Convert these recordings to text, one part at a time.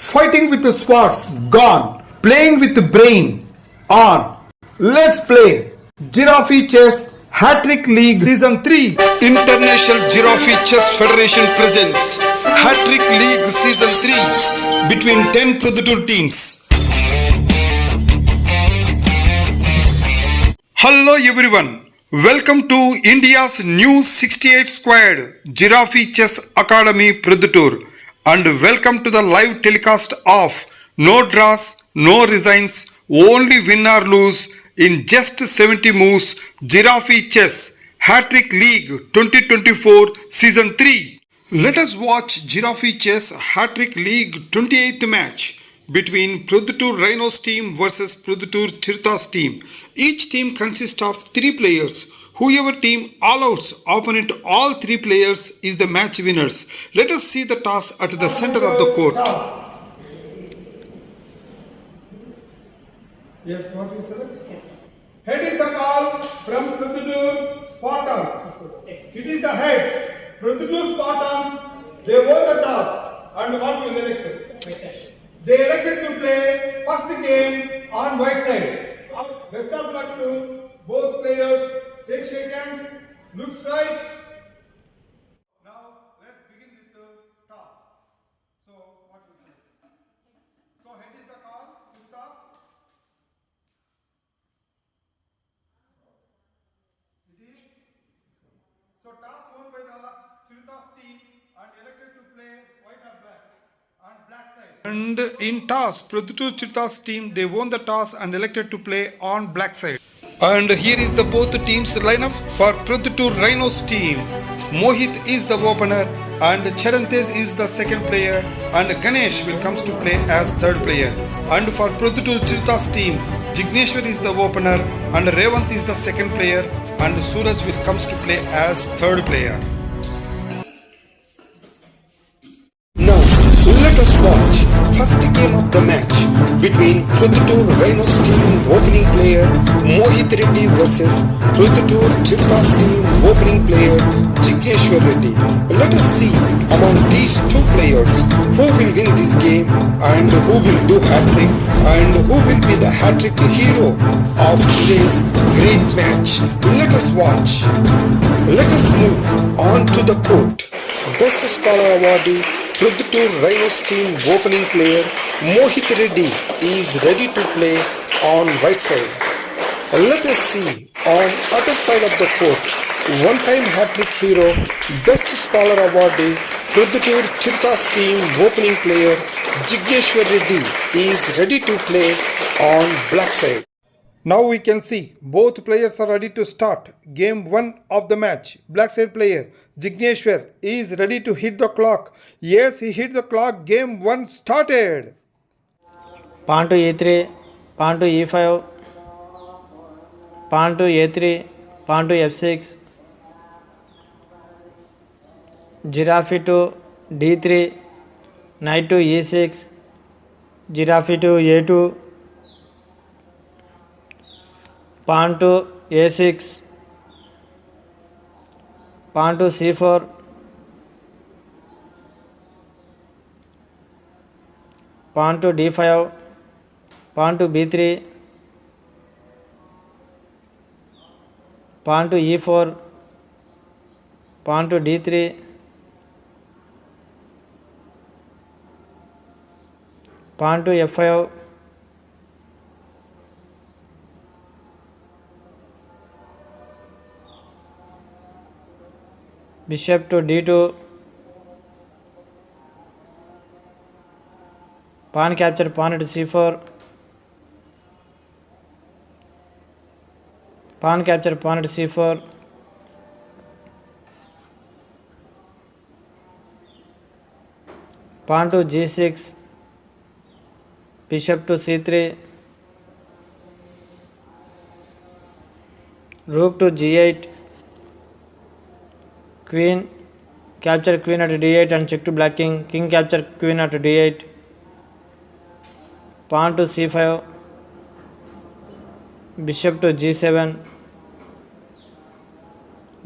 Fighting with the swords, gone. Playing with the brain, on. Let's play Giraffe Chess Hattrick League Season 3. International Giraffe Chess Federation presents Hattrick League Season 3 between 10 Proddatur teams. Hello everyone, welcome to India's new 68 squared Giraffe Chess Academy Proddatur and welcome to the live telecast of no draws, no resigns, only win or lose in just 70 moves Giraffe Chess Hattrick League 2024 Season 3. Let us watch Giraffe Chess Hattrick League 28th match between Proddatur Rhinos team versus Proddatur Chiruthas team. Each team consists of 3 players. Whoever team all outs opponent all 3 players is the match winners. Let us see the toss at the center of the court. Yes, what you select? Yes. Head is the call from Proddatur Spartans. It is the heads. Proddatur Spartans, they won the toss. And what will they elect? They elected to play first game on white side. Best of luck to both players. Take shake hands. Looks right. Now let's begin with the toss. So what will you say? So head is the call. Toss. It is. So toss won by the Chiruthas team and elected to play white or black on black side. And in toss, Proddatur Chiruthas team, they won the toss and elected to play on black side. And here is the both teams lineup for Proddatur Rhinos team. Mohit is the opener and Chiruthas is the second player and Ganesh will comes to play as third player. And for Proddatur Chiruthas team, Jigneshwar is the opener and Revant is the second player and Suraj will comes to play as third player. Now let us watch first game of the match between Proddatur Rhinos team opening player Mohit Reddy versus Proddatur Chiruthas team opening player Jigneshwar Reddy. Let us see among these two players who will win this game and who will do hat-trick and who will be the hat-trick hero of today's great match. Let us watch. Let us move on to the court. Best Scholar awardee Proddatur Rhinos team opening player Mohit Reddy is ready to play on white side. Let us see on other side of the court, one-time hat-trick hero, Best Scholar awardee Proddatur Chiruthas team opening player Jigneshwar Reddy is ready to play on black side. Now we can see both players are ready to start. Game 1 of the match. Black side player Jigneshwar is ready to hit the clock. Yes, he hit the clock. Game 1 started. Pawn to e3, pawn to e5, pawn to a3, pawn to f6, giraffe to d3, knight to e6, giraffe to a2, pawn to a6, pawn to c4, pawn to d5, pawn to b3, pawn to e4, pawn to d3, pawn to f5, bishop to d2, pawn capture pawn at c4, pawn capture pawn at c4, pawn to g6, bishop to c3, rook to g8, queen capture queen at d8 and check to black king, king capture queen at d8, pawn to c5, bishop to g7,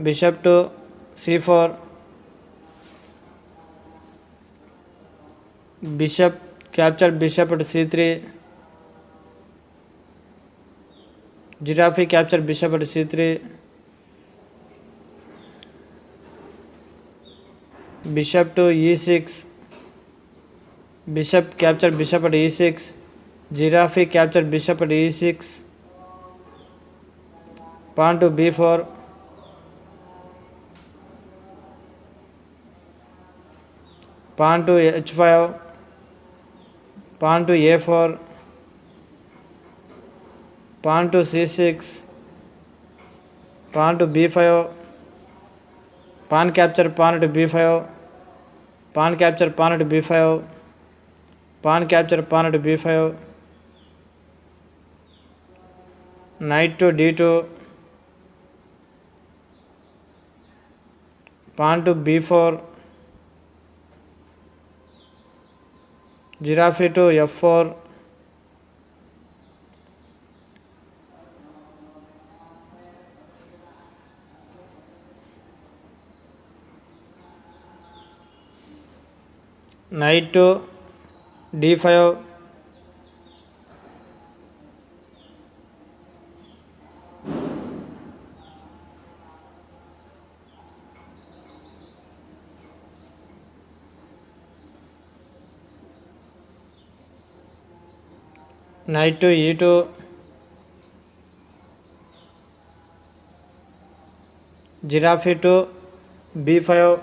bishop to c4, bishop capture bishop to c3. Giraffe capture bishop to c3. Bishop to e6. Bishop capture bishop at e6. Giraffe capture bishop at e6. Pawn to b4. Pawn to h5. Pawn to a4. Pawn to c6. Pawn to b5. Pawn capture pawn to b5. Pawn capture pawn to b5. Pawn capture pawn to b5. Knight to d2. Pawn to b4. Giraffe to f4. Knight to d5. Knight to e2. Giraffe to b5.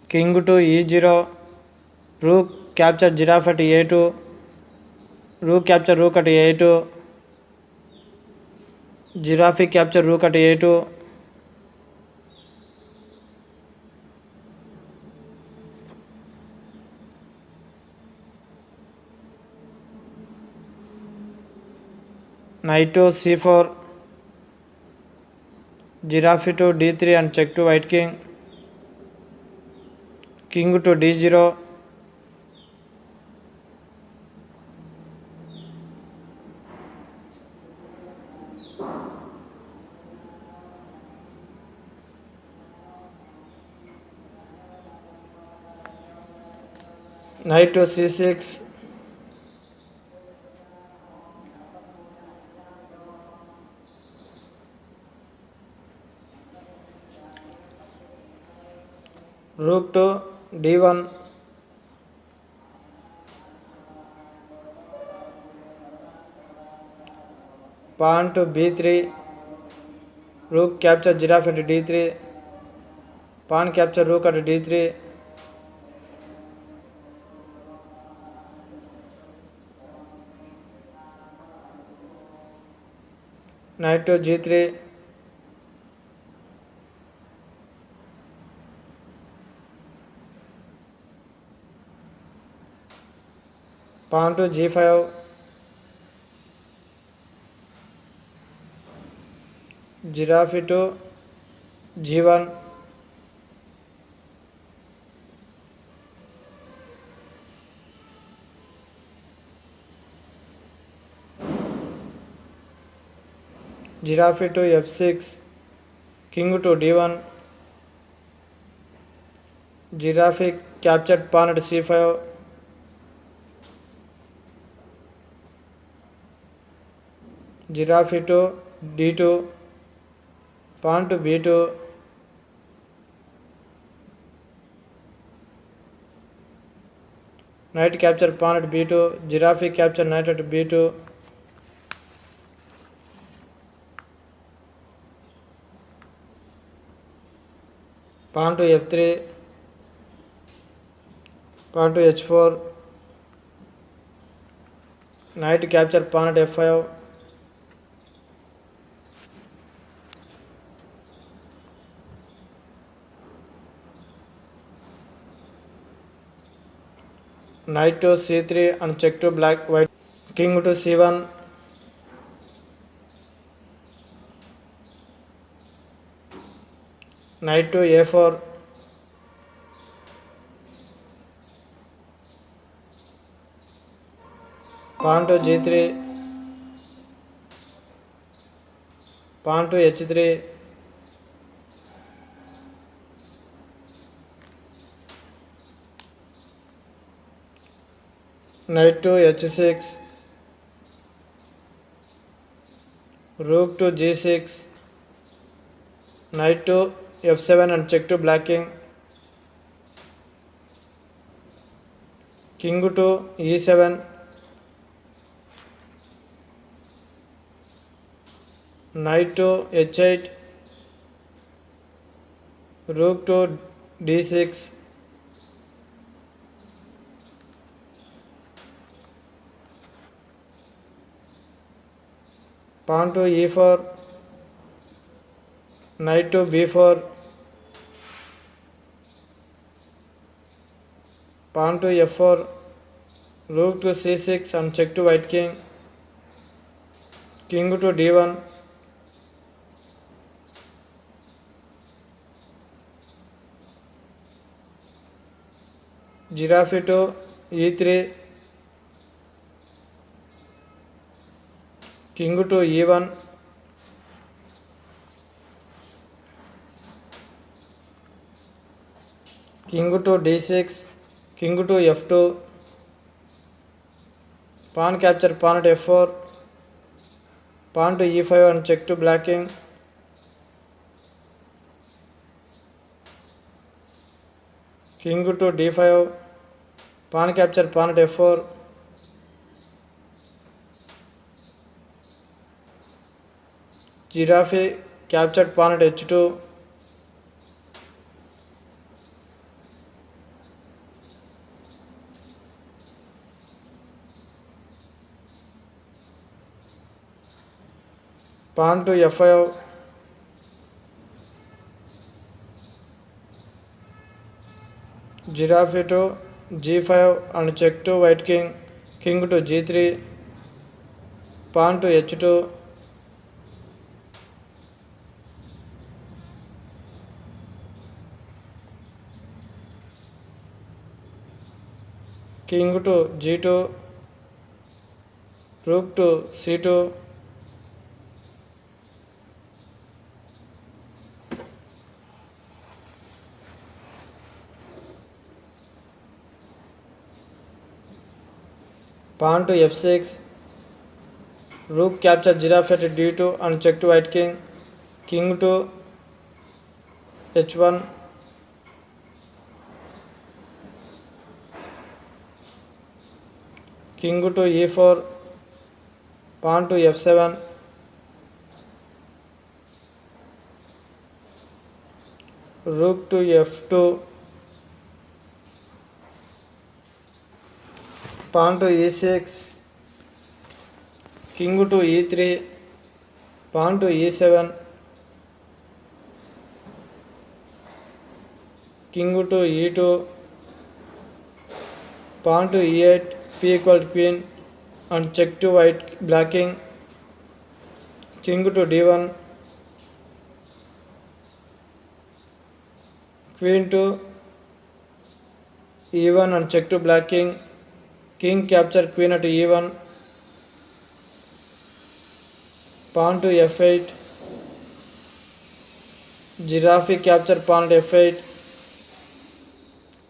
King to e0. Rook capture giraffe at a2. Rook capture rook at a2. Giraffe capture rook at a2. Knight to c4. Giraffe to d3 and check to white king. King to d0. Knight to c6. Rook to d1. Pawn to b3. Rook capture giraffe at d3. Pawn capture rook at d3. Knight to g3. Pawn to g5. Giraffe to g1. Giraffe to f6. King to d1. Giraffe captured pawn at c5. Giraffe to d2. Pawn to b2. Knight capture pawn at b2. Giraffe capture knight at b2. Pawn to f3. Pawn to h4. Knight capture pawn at f5. Knight to c3 and check to black white. King to c1. Knight to a4. Pawn to g3. pawn to h3, knight to h6, rook to g6, knight to f7 and check to black king, king to e7, knight to h8, rook to d6, pawn to e4, knight to b4, pawn to f4, rook to c6 and check to white king, king to d1, giraffe to e3, king to e1, king to d6, king to f2, pawn capture pawn at f4, pawn to e5 and check to black king, king to d5, pawn capture pawn at f4, giraffe captured pawn at h2, pawn to f5, giraffe to g5 and check to white king, king to g3, pawn to h2, king to g2, rook to c2, pawn to f6, rook capture giraffe at d2 and check to white king, king to h1, king to e4, pawn to f7, rook to f2, pawn to e6, king to e3, pawn to e7, king to e2, pawn to e8, p equal to queen and check to white black king, king to d1, queen to e1 and check to black king, king capture queen at e1, pawn to f8, giraffe capture pawn at f8,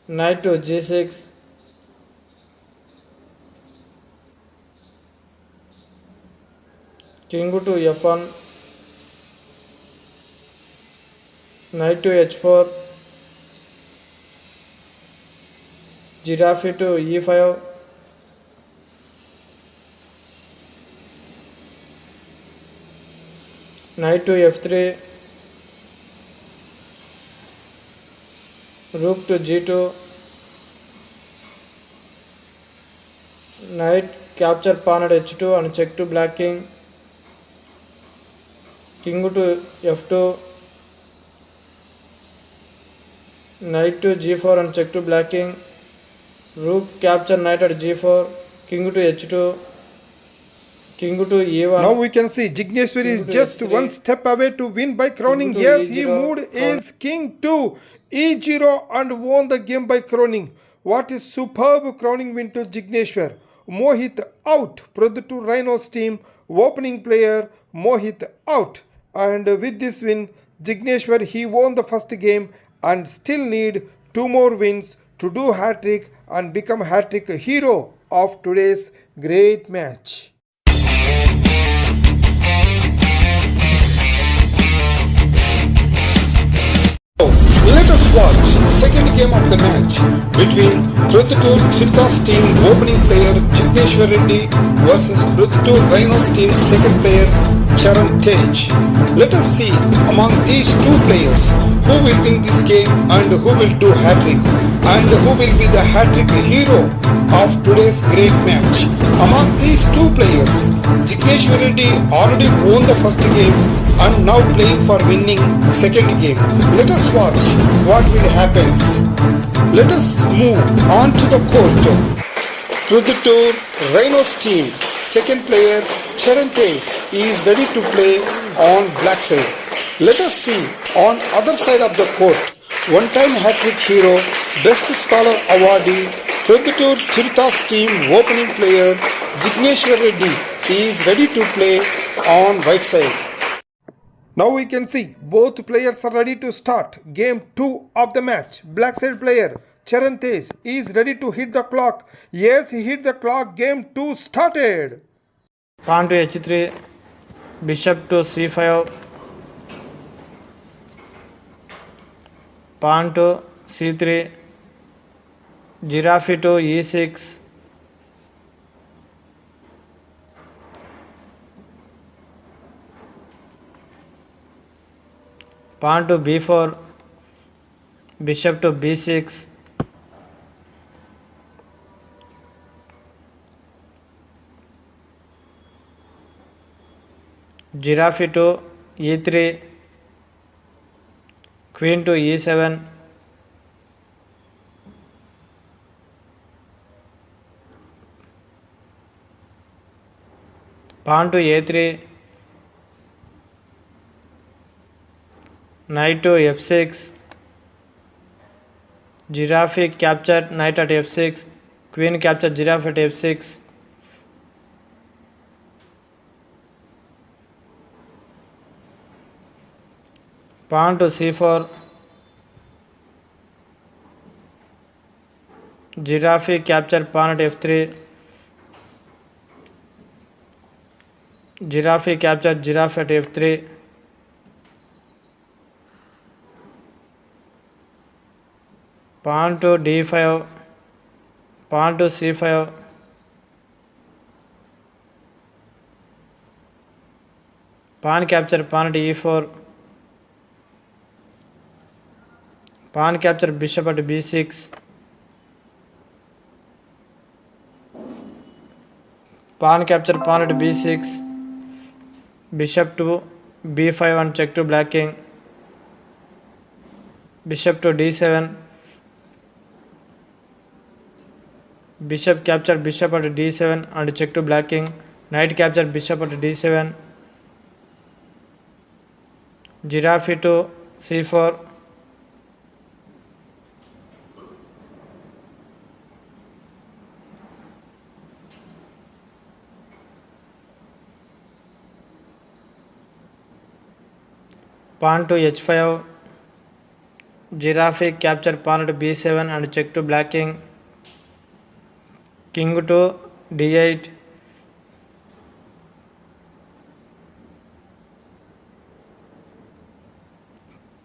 knight to g6, king to f1, knight to h4, giraffe to e5, knight to f3, rook to g2, knight capture pawn at h2 and check to black king, king to f2, knight to g4 and check to black king, rook capture knight at g4, king to h2, king to e1. Now we can see Jigneshwar is king to just h3, one step away to win by crowning. to Yes, he e0, moved his king to e0 and won the game by crowning. What is superb crowning win to Jigneshwar. Mohit out. Proddatur Rhinos team opening player Mohit out. and with this win, Jigneshwar he won the first game and still need 2 more wins to do hat-trick and become hat-trick hero of today's great match. Let us watch second game of the match between Proddatur Chiruthas team opening player Jigneshwar Reddy versus Proddatur Rhinos team second player Chiruthas. Let us see among these two players who will win this game and who will do hat-trick and who will be the hat-trick hero of today's great match. Among these two players, Jigneshwar Reddy already won the first game and now playing for winning second game. Let us watch what will happen. Let us move on to the court. Proddatur Rhinos team second player Chiruthas is ready to play on black side. Let us see on other side of the court. One-time hat-trick hero, best scholar awardee, Proddatur Chiruthas team opening player Jigneshwar Reddy is ready to play on white side. Now we can see both players are ready to start game 2 of the match. Black side player Chiruthas is ready to hit the clock. Yes, he hit the clock. Game 2 started. Pawn to h3, bishop to c5, pawn to c3, giraffe to e6, pawn to b4, bishop to b6, giraffe to e3, queen to e7, pawn to a3, knight to f6, giraffe captured knight at f6, queen captured giraffe at f6, pawn to c4, giraffe captured pawn at f3, giraffe captured giraffe at f3, pawn to d5, pawn to c5, pawn capture pawn at e4, pawn capture bishop at b6, pawn capture pawn at b6, bishop to b5 and check to black king, bishop to d7, bishop capture bishop at d7 and check to black king, knight capture bishop at d7, giraffe to c4, pawn to h5, giraffe capture pawn at b7 and check to black king, king to d8,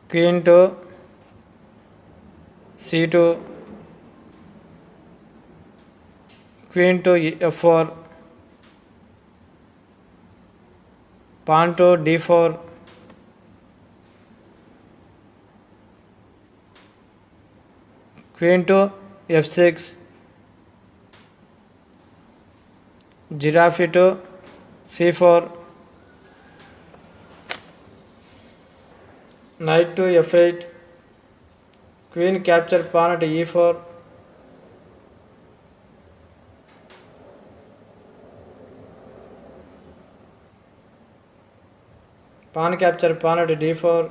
queen to c2, queen to f4, pawn to d4, queen to f6, giraffe to c4, knight to f8, queen capture pawn at e4, pawn capture pawn at d4,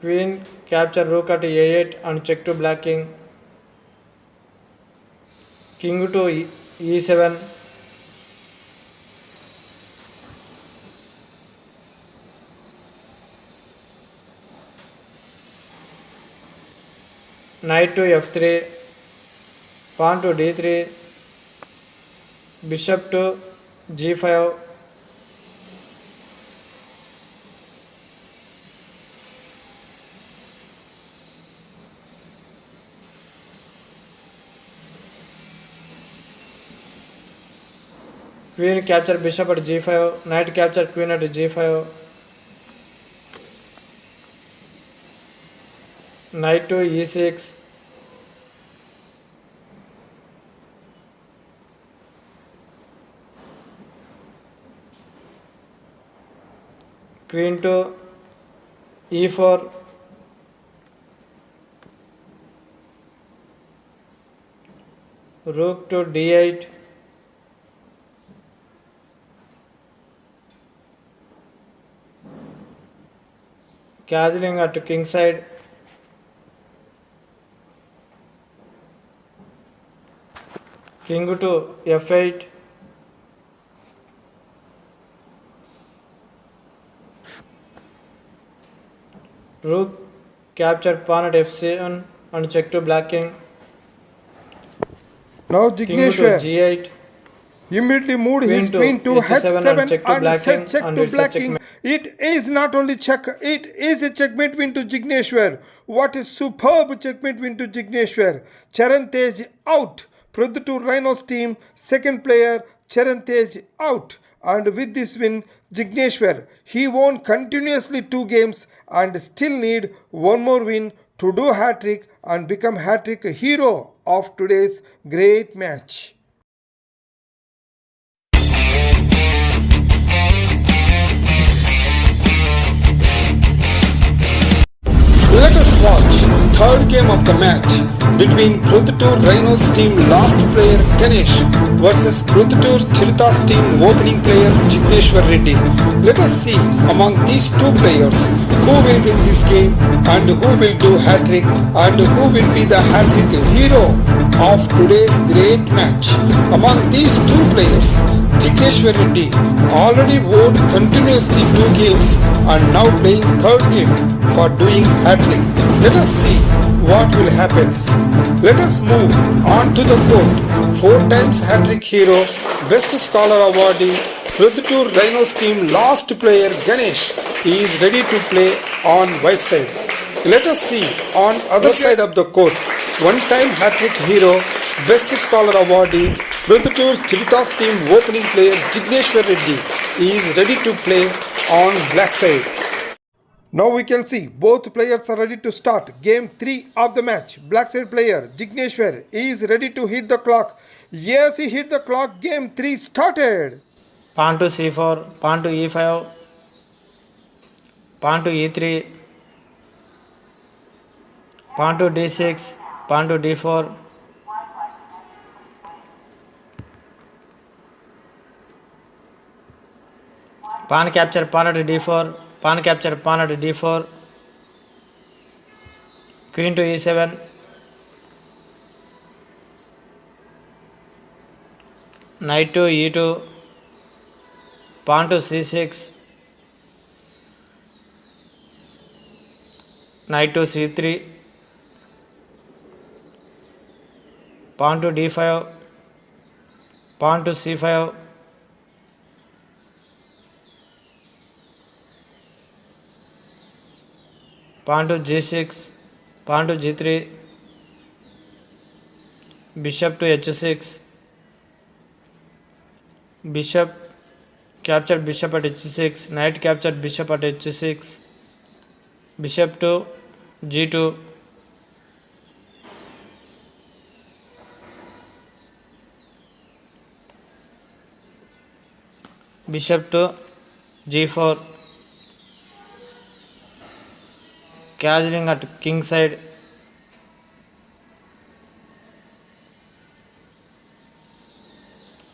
queen capture rook at a8 and check to black king, king to e7, knight to f3, pawn to d3, bishop to g5, queen capture bishop at g5, knight capture queen at g5, knight to e6, queen to e4, rook to d8, castling at king side, king to f8, rook capture pawn at f7 and check to black king, Now king to Jigneshwar g8, immediately moved queen his to queen to h7 and h7 check to and black said king, check and to it's a black king. checkmate. It is not only check, it is a checkmate win to Jigneshwar. What a superb checkmate win to Jigneshwar. Charan Tej out. Proddatur Rhinos team, second player Charan Tej out. And with this win, Jigneshwar, he won continuously 2 games and still need one more win to do hat-trick and become hat-trick hero of today's great match. Let us watch third game of the match between Proddatur Rhinos team last player Ganesh versus Proddatur Chiruthas team opening player Jigneshwar Reddy. Let us see among these two players who will win this game and who will do hat-trick and who will be the hat-trick hero of today's great match. Among these two players, Jigneshwar Reddy already won continuously 2 games and now playing third game for doing hat-trick. Let us see what will happen. Let us move on to the court. 4 times hat-trick hero, best scholar awardee, Proddatur Rhinos team last player Ganesh is ready to play on white side. Let us see on other side of the court. 1-time hat-trick hero, best scholar awardee, Proddatur Chiruthas team opening player Jigneshwar Reddy is ready to play on black side. Now we can see both players are ready to start game 3 of the match. Black side player Jigneshwar is ready to hit the clock. Yes, he hit the clock. Game 3 started. Pawn to c4, pawn to e5, pawn to e3, pawn to d6, pawn to d4, pawn capture pawn at d4, pawn capture pawn at d4, queen to e7, knight to e2, pawn to c6, knight to c3, pawn to d5, pawn to c5, pawn to g6, pawn to g3, bishop to h6, bishop capture bishop at h6, knight capture bishop at h6, bishop to g2, bishop to g4, castling at king side,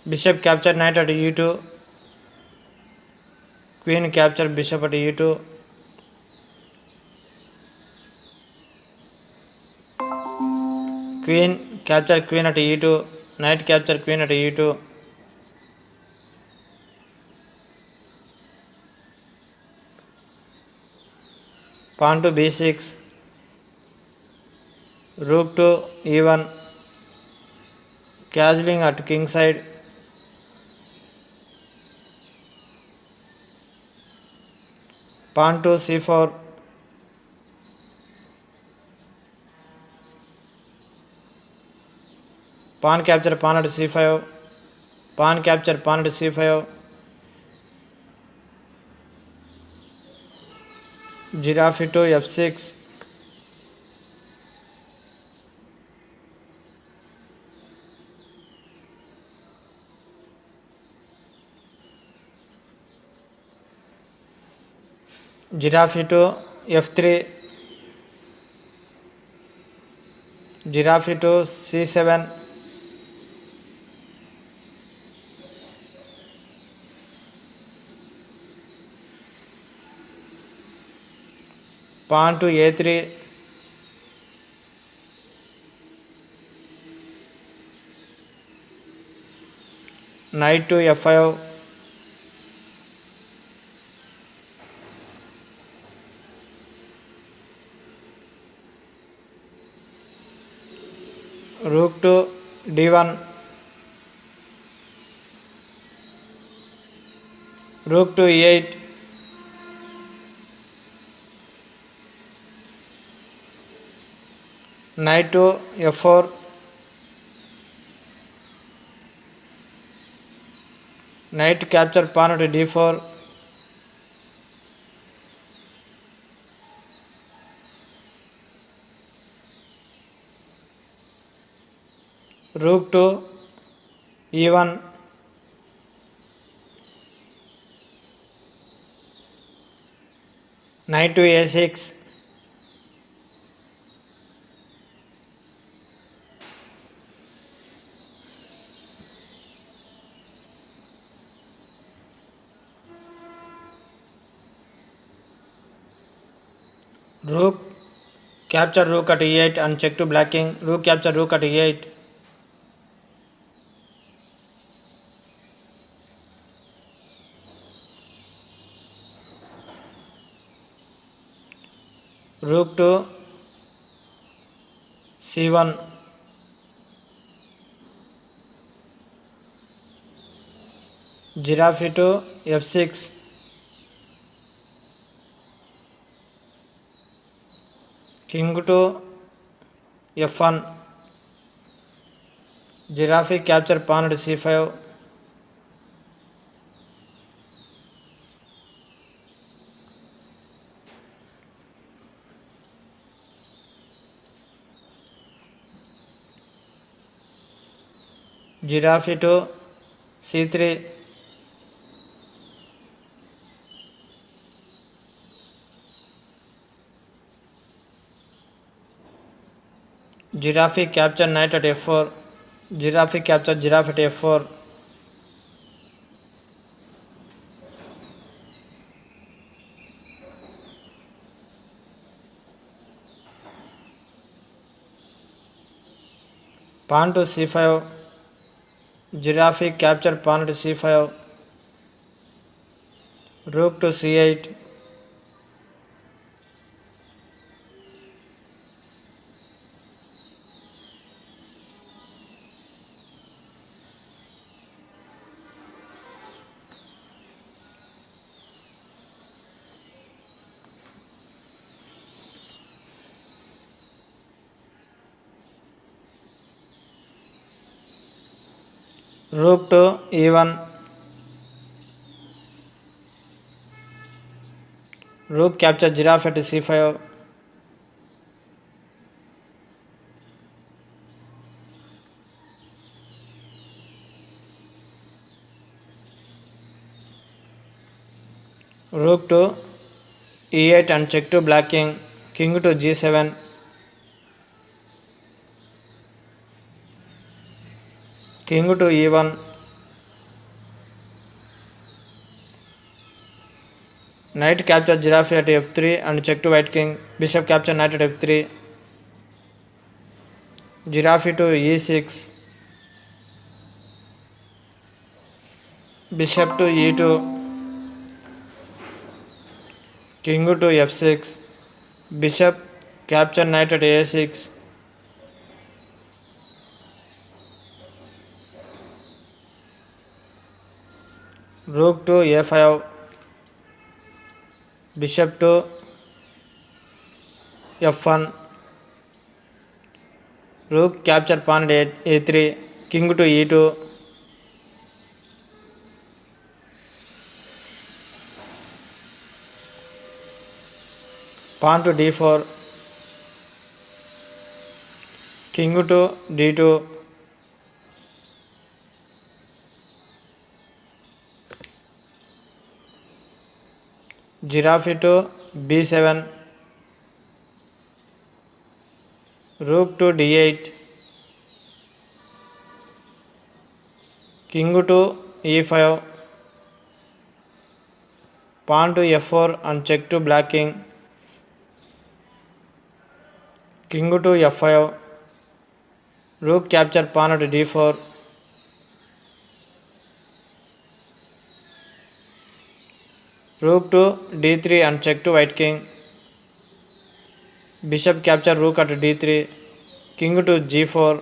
bishop capture knight at e2, queen capture bishop at e2, queen capture queen at e2, knight capture queen at e2, pawn to b6, rook to e1, castling at king side, pawn to c4, pawn capture pawn at c5, pawn capture pawn at c5, giraffe to f6, giraffe to f3, giraffe to c7, pawn to a3, knight to f5, rook to d1, rook to e8, knight to f4, knight capture pawn at d4, rook to e1, knight to a6, rook capture rook at e8 and check to black king, rook capture rook at e8, rook to c1, giraffe to f6, king to f1, giraffe capture pawn at c5, giraffe to c3, giraffe capture knight at f4, giraffe capture giraffe at f4, pawn to c5, giraffe capture pawn at c5, rook to c8, rook to e1, rook capture giraffe at c5, rook to e8 and check to black king, king to g7, king to e1, knight capture giraffe at f3 and check to white king, bishop capture knight at f3, giraffe to e6, bishop to e2, king to f6, bishop capture knight at a6, rook to a5, bishop to f1, rook capture pawn at a3, king to e2, pawn to d4, king to d2, giraffe to b7, rook to d8, king to e5, pawn to f4 and check to black king, king to f5, rook capture pawn at d4, rook to d3 and check to white king, bishop capture rook at d3, king to g4,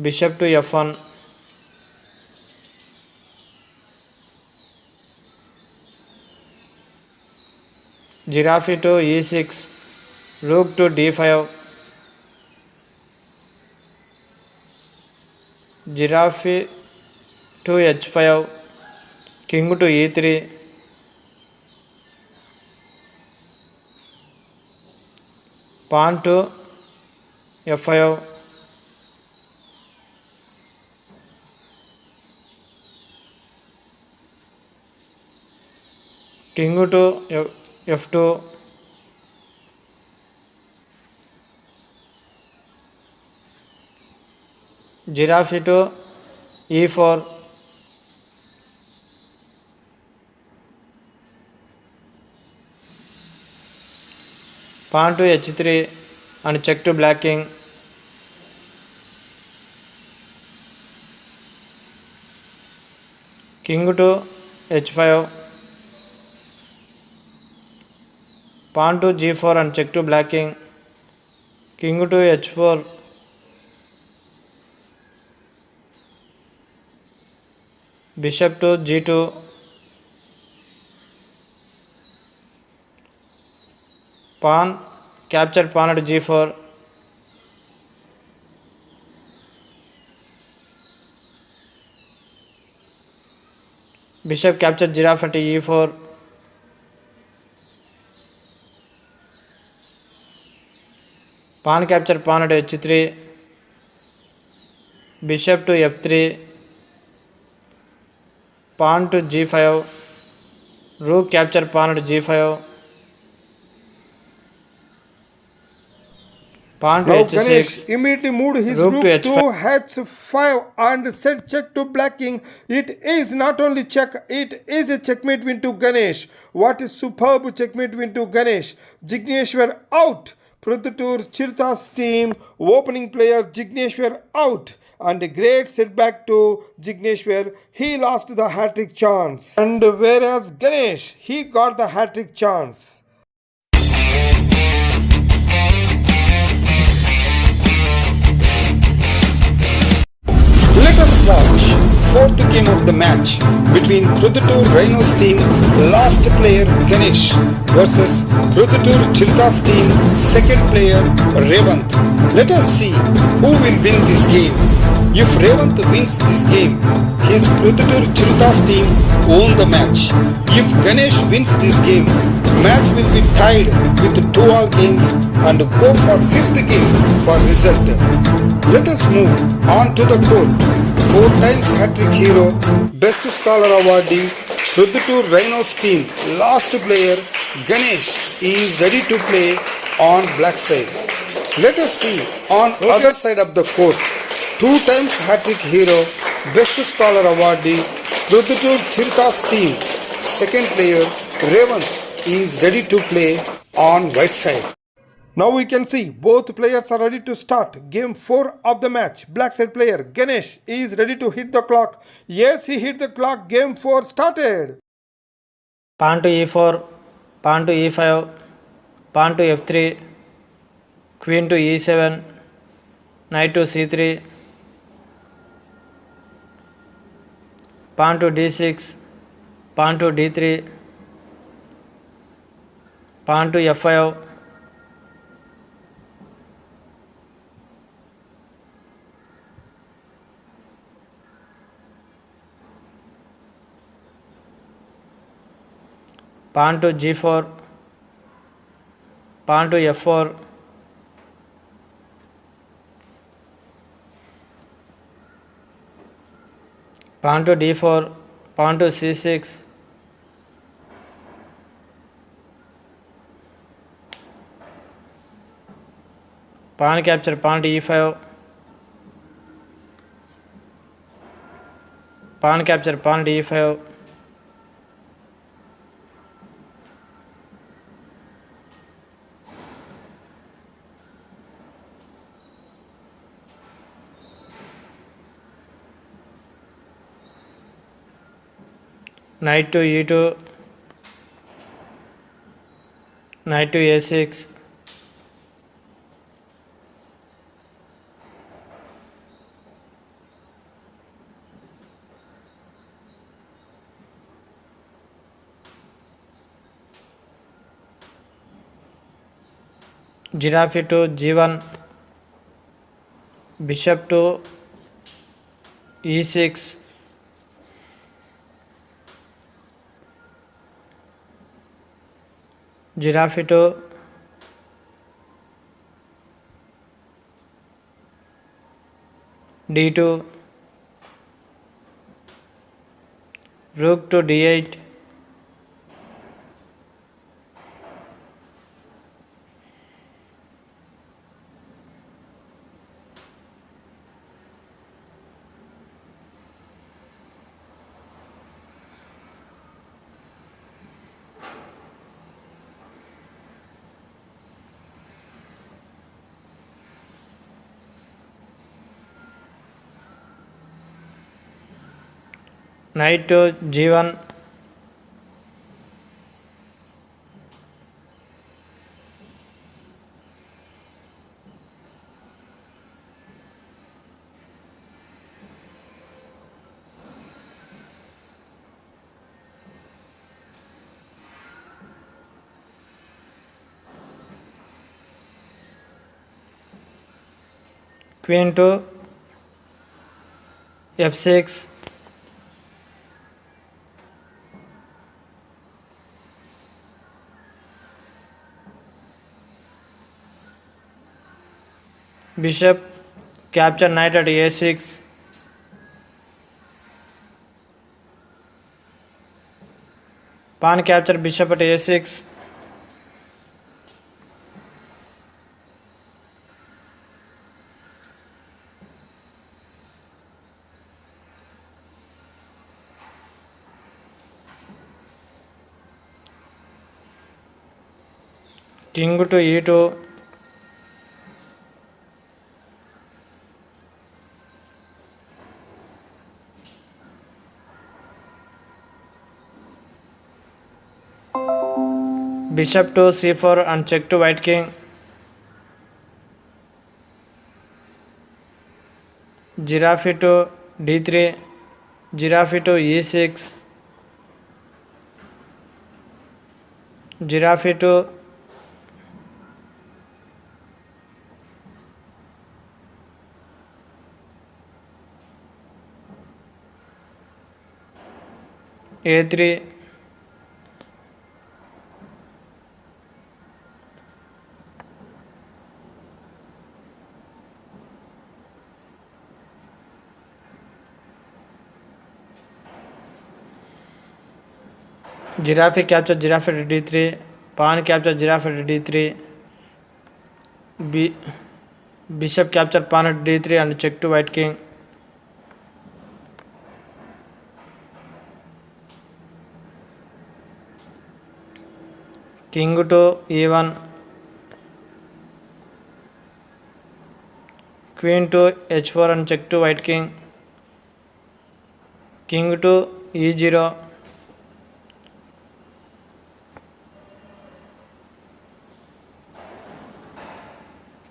bishop to f1, giraffe to e6, rook to d5, giraffe to h5, king to e3, pawn to f5, king to f2, giraffe to e4, pawn to h3 and check to black king, king to h5, pawn to g4 and check to black king, king to h4, bishop to g2, pawn capture pawn at g4, bishop capture giraffe at e4, pawn capture pawn at h3, bishop to f3, pawn to g5, rook capture pawn at g5, pawn to Now h6, Ganesh immediately moved his rook rook to to h5. h5 and said check to black king. It is not only check, it is a checkmate win to Ganesh. What a superb checkmate win to Ganesh. Jigneshwar out. Proddatur Chiruthas team opening player Jigneshwar out. And a great setback to Jigneshwar. He lost the hat-trick chance. And whereas Ganesh, he got the hat-trick chance. Let us watch fourth game of the match between Proddatur Rhinos team last player Ganesh versus Proddatur Chiruthas team second player Revant. Let us see who will win this game. If Revant wins this game, his Proddatur Chiruthas team won the match. If Ganesh wins this game, match will be tied with 2-all games and go for fifth game for result. Let us move on to the court. 4 times Hattrick hero, best scholar awardee, Proddatur Rhinos team last player Ganesh is ready to play on black side. Let us see on other side of the court. 2 times Hattrick hero, best scholar awardee, Proddatur Chiruthas team second player Revant is ready to play on white side. Now we can see both players are ready to start. Game 4 of the match. Black side player Ganesh is ready to hit the clock. Yes, he hit the clock. Game 4 started. Pawn to e4, pawn to e5, pawn to f3, queen to e7, knight to c3, pawn to d6, pawn to d3, pawn to f5, pawn to g4, pawn to f4, pawn to d4, pawn to c6, pawn capture, pawn to e5, pawn capture, pawn to e5, knight to e2, knight to a6, giraffe to g1, bishop to e6, giraffe to d2, rook to d8, knight to g1, queen to f6, bishop capture, knight at a6, pawn capture, bishop at a6, king to e2, bishop to c4 and check to white king, giraffe to d3, giraffe to e6, giraffe to a3, giraffe capture, giraffe at d3, pawn capture, giraffe at d3, bishop capture, pawn at d3 and check to white king, king to e1, queen to h4 and check to white king, king to e0,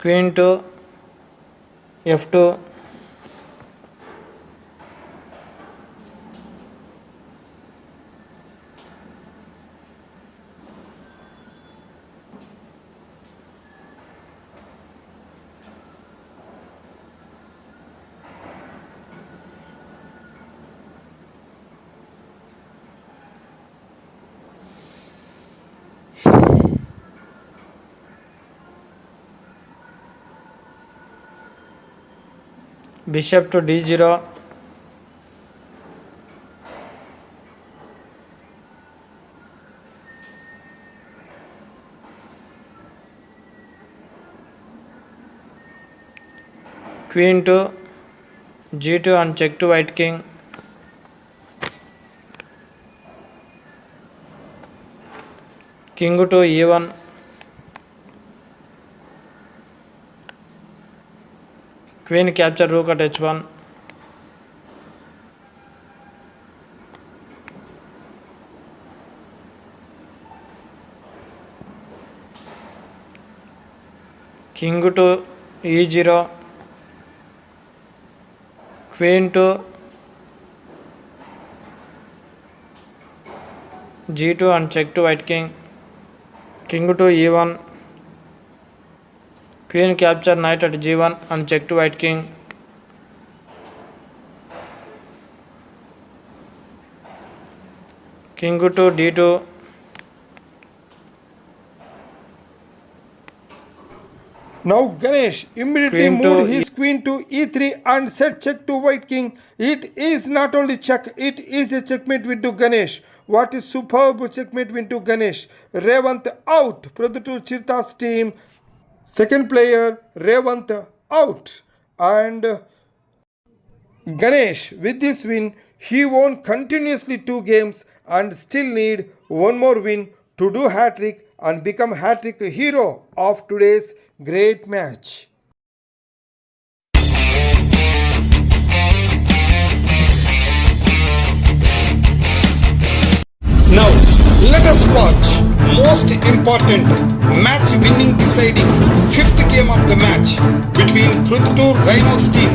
queen to f2, bishop to d0, queen to g2 and check to white king, king to e1, queen capture rook at h1, king to e0, queen to g2 and check to white king, king to e1, queen capture knight at g1 and check to white king, king to d2, Now Ganesh immediately Queen to moved his queen to e3 and set check to white king. It is not only check, it is a checkmate win to Ganesh. What is superb checkmate win to Ganesh. Revant out. Proddatur Chiruthas team. Second player Revant out. And Ganesh with this win he won continuously 2 games and still need one more win to do hat-trick and become hat-trick hero of today's great match. Now, let us watch most important match winning deciding fifth game of the match between Proddatur Rhinos team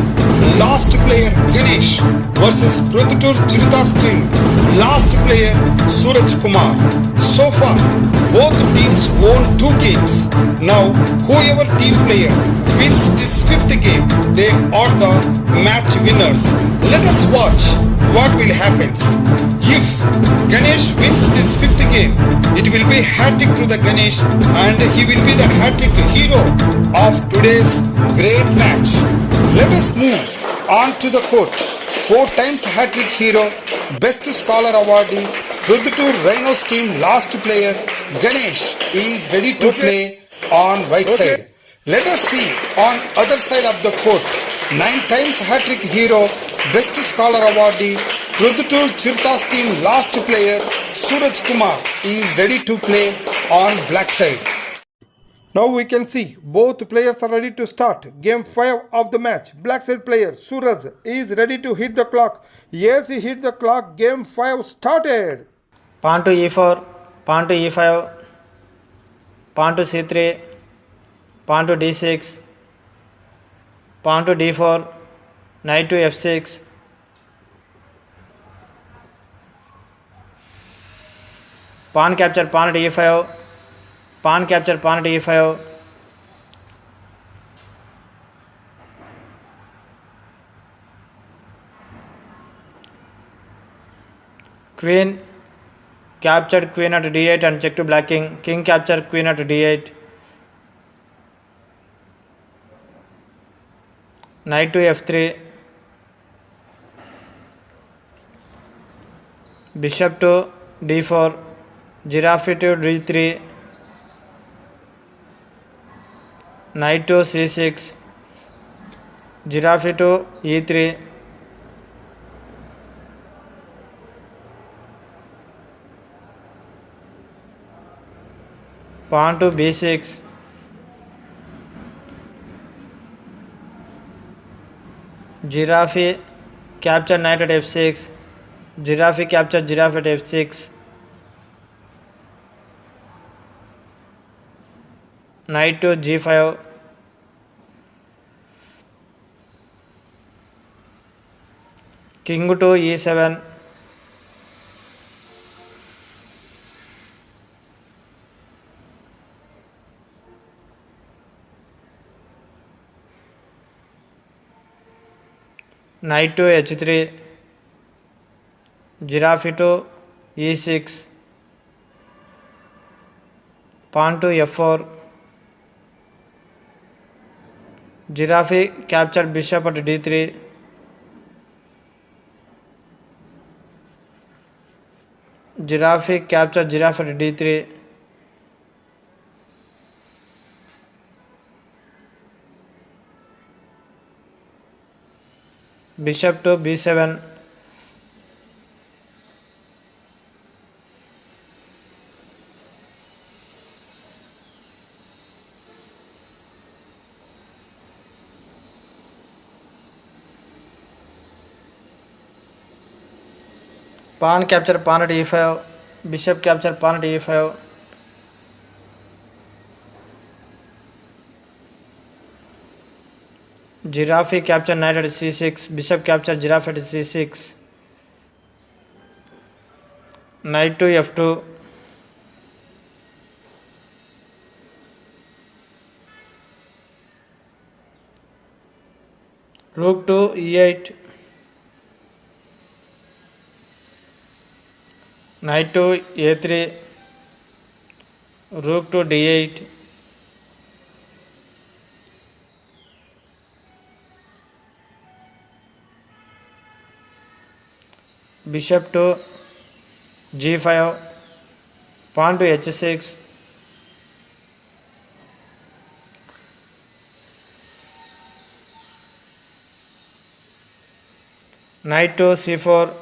last player Ganesh versus Proddatur Chiruthas team last player Suraj Kumar. So far, both teams won 2 games. Now, whoever team player wins this fifth game, they are the match winners. Let us watch what will happen. If Ganesh wins this fifth game, it will be hat-trick to the Ganesh and he will be the hat-trick hero of today's great match. Let us move on to the court. 4 times hat-trick hero, best scholar awardee, Proddatur Rhinos team last player Ganesh is ready to play on white side. Let us see on other side of the court. 9 times hat-trick hero, best scholar awardee, Proddatur Chiruthas team last player Suraj Kumar is ready to play on black side. Now we can see both players are ready to start. Game 5 of the match. Black side player Suraj is ready to hit the clock. Yes, he hit the clock. Game 5 started. pawn to e4, pawn to e5, pawn to c3, pawn to d6, pawn to d4, knight to f6, pawn capture pawn to e5, pawn capture pawn to e5, queen captured queen at d8 and check to black king, king capture queen at d8, knight to f3, bishop to d4, giraffe to d3, knight to c6, giraffe to e3, pawn to b6, giraffe capture knight at f6, giraffe capture giraffe at f6, knight to g5, king to e7, knight to h3, giraffe to e6, pawn to f4, Giraffe captured bishop at d3. Giraffe captured giraffe at d3. Bishop to b7. Pawn capture pawn at e5. Bishop capture pawn at e5. Giraffe capture knight at c6. Bishop capture giraffe at c6. Knight to f2. Rook to e8. Knight to a3. Rook to d8. Bishop to g5. Pawn to h6. Knight to c4.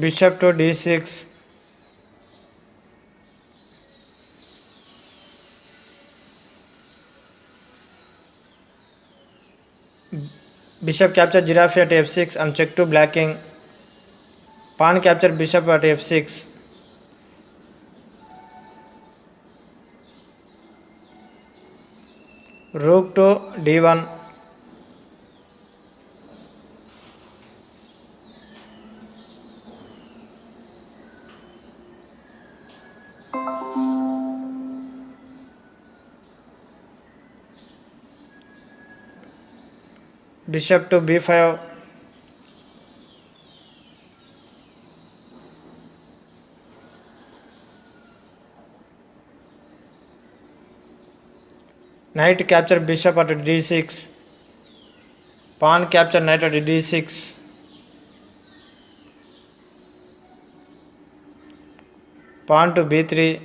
Bishop to d6. Bishop capture giraffe at f6 and check to black king. Pawn capture bishop at f6. Rook to d1. Bishop to b5. Knight capture bishop at d6. Pawn capture knight at d6. Pawn to b3.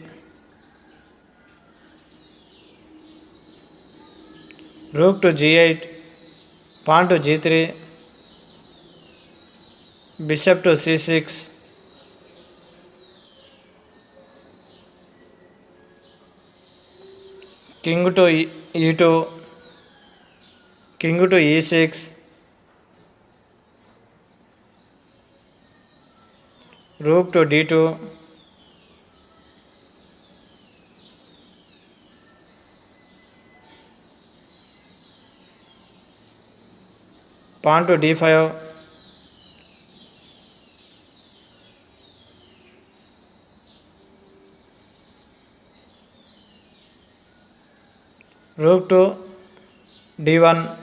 Rook to g8. Pawn to g3. Bishop to c6. King to e2. King to e6. Rook to d2. Pawn to d5. Rook to d1.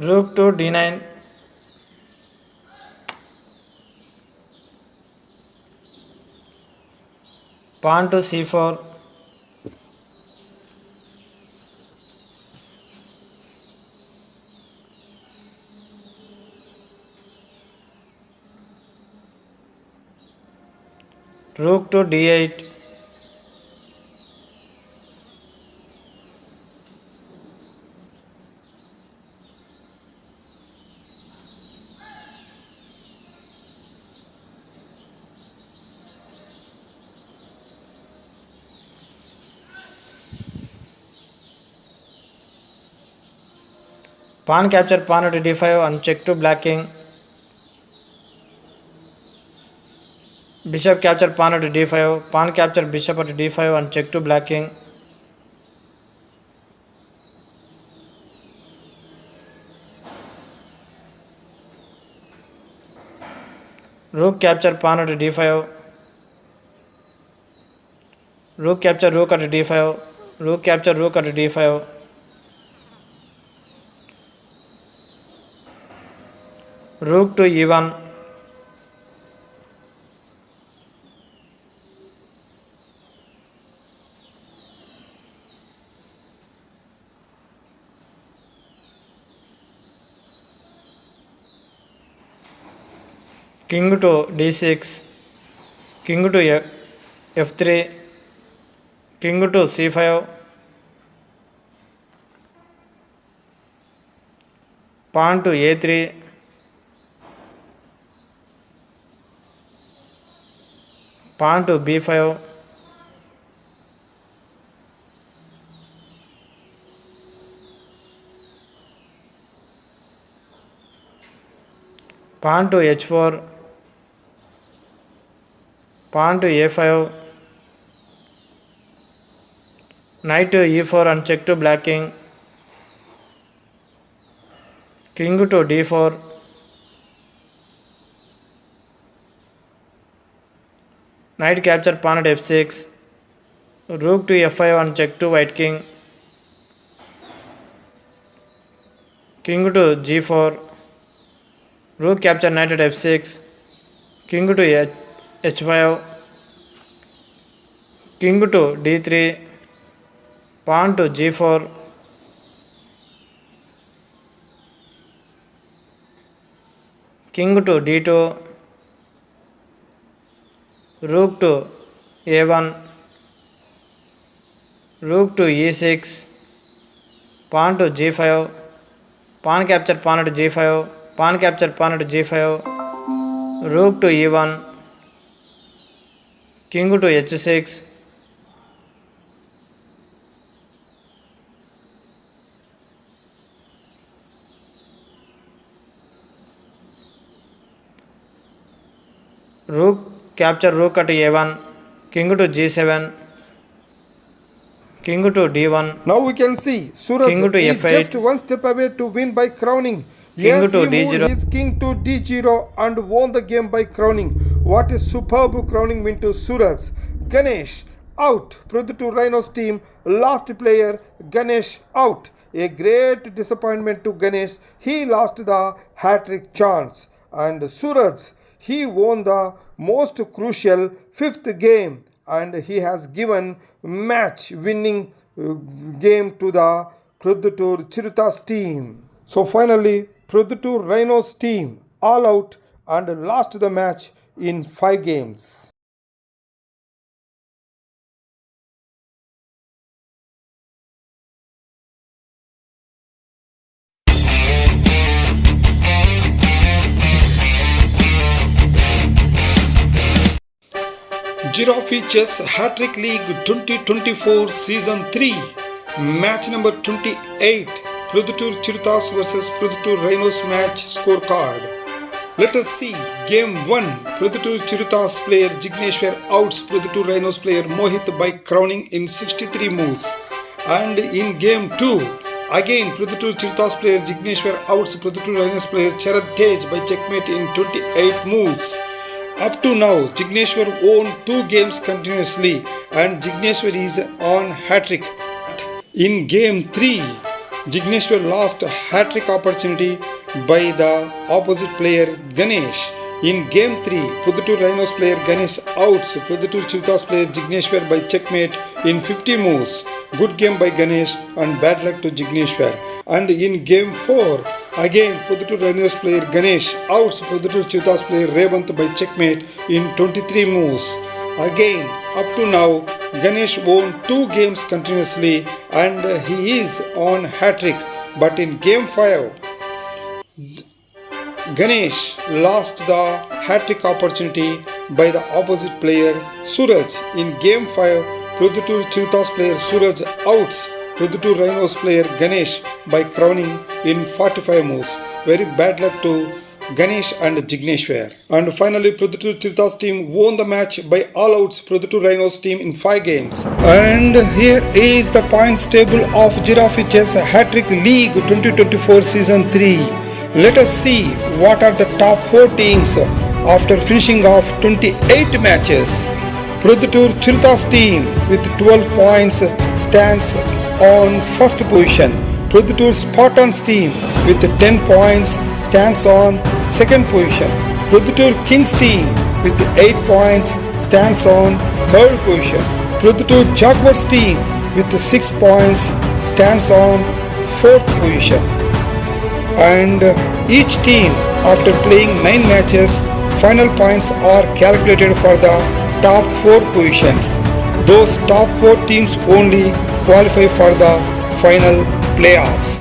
Rook to d9. Pawn to c4. Rook to d8. Pawn capture pawn at d5 and check to black king. Bishop capture pawn at d5. Pawn capture bishop at d5 and check to black king. Rook capture pawn at d5. Rook capture rook at d5. Rook capture rook at d5. Rook to e1. King to d6. King to f3. King to c5. Pawn to a3. Pawn to b5. Pawn to h4. Pawn to a5. Knight to e4 and check to black king. King to d4. Knight capture pawn at f6. Rook to f5 and check to white king. King to g4. Rook capture knight at f6. King to h5. King to d3. Pawn to g4. King to d2. Rook to a1. Rook to e6. Pawn to g5. Pawn capture pawn at g5. Pawn capture pawn at g5. Rook to e1. King to h6. Rook capture rook at a1. King to g7. King to d1. Now we can see Suraj King to is f8. just one step away to win by crowning. King Yes, to he moved d0. his king to d0 and won the game by crowning. What a superb crowning win to Suraj. Ganesh out. Proddatur Rhinos team last player Ganesh out. A great disappointment to Ganesh. He lost the hat-trick chance. And Suraj, he won the most crucial fifth game and he has given match winning game to the Proddatur Chiruthas team. So finally Proddatur Rhinos team all out and lost the match in 5 games. Jira features Hattrick League 2024 Season 3, Match number 28, Proddatur Chiruthas vs Proddatur Rhinos match scorecard. Let us see Game 1. Proddatur Chiruthas player Jigneshwar outs Proddatur Rhinos player Mohit by crowning in 63 moves. And in Game 2, again Proddatur Chiruthas player Jigneshwar outs Proddatur Rhinos player Chiruthas by checkmate in 28 moves. Up to now, Jigneshwar won 2 games continuously and Jigneshwar is on hat-trick. In Game 3, Jigneshwar lost a hat-trick opportunity by the opposite player Ganesh. In Game 3, Proddatur Rhinos player Ganesh outs Proddatur Chiruthas player Jigneshwar by checkmate in 50 moves. Good game by Ganesh and bad luck to Jigneshwar. And in Game 4, again Proddatur Rhinos player Ganesh outs Proddatur Chiruthas player Revant by checkmate in 23 moves. Again, up to now, Ganesh won 2 games continuously and he is on Hattrick. But in game 5, Ganesh lost the hat-trick opportunity by the opposite player Suraj. In game 5, Proddatur Chiruthas player Suraj outs Proddatur Rhinos player Ganesh by crowning in 45 moves. Very bad luck to Ganesh and Jigneshwar. And finally, Proddatur Chiruthas team won the match by all outs Proddatur Rhinos team in 5 games. And here is the points table of Giraffe Chess Hattrick League 2024 Season 3. Let us see what are the top 4 teams after finishing off 28 matches. Proddatur Chiruthas team with 12 points stands on first position. Proddatur Spartans team with 10 points stands on second position. Proddatur Kings team with 8 points stands on third position. Proddatur Jaguars team with 6 points stands on fourth position. And each team after playing 9 matches, final points are calculated for the top 4 positions. Those top 4 teams only qualify for the final playoffs.